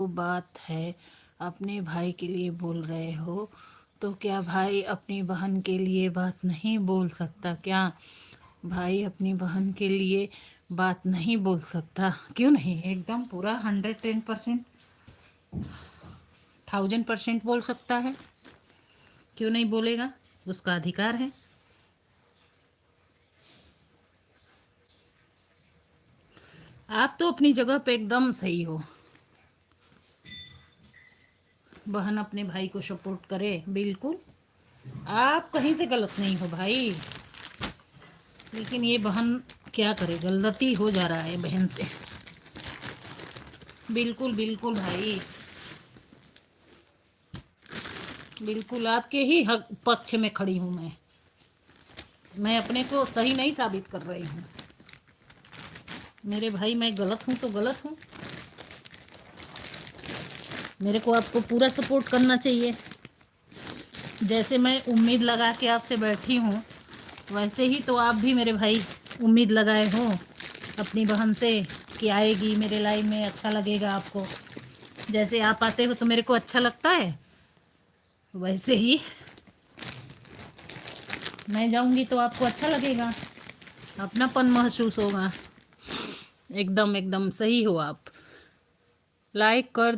वो बात है अपने भाई के लिए बोल रहे हो, तो क्या भाई अपनी बहन के लिए बात नहीं बोल सकता क्या? भाई अपनी बहन के लिए बात नहीं बोल सकता? क्यों नहीं, एकदम पूरा 110%, 1000% बोल सकता है। क्यों नहीं बोलेगा? उसका अधिकार है। आप तो अपनी जगह पे एकदम सही हो। बहन अपने भाई को सपोर्ट करे, बिल्कुल। आप कहीं से गलत नहीं हो भाई, लेकिन ये बहन क्या करे, गलती हो जा रहा है बहन से। बिल्कुल बिल्कुल भाई, बिल्कुल आपके ही हक पक्ष में खड़ी हूँ मैं अपने को सही नहीं साबित कर रही हूँ। मेरे भाई, मैं गलत हूँ तो गलत हूँ। मेरे को आपको पूरा सपोर्ट करना चाहिए। जैसे मैं उम्मीद लगा के आपसे बैठी हूँ, वैसे ही तो आप भी मेरे भाई उम्मीद लगाए हो अपनी बहन से कि आएगी मेरे लाइफ में, अच्छा लगेगा आपको। जैसे आप आते हो तो मेरे को अच्छा लगता है, वैसे ही मैं जाऊंगी तो आपको अच्छा लगेगा, अपनापन महसूस होगा। एकदम एकदम सही हो आप। लाइक कर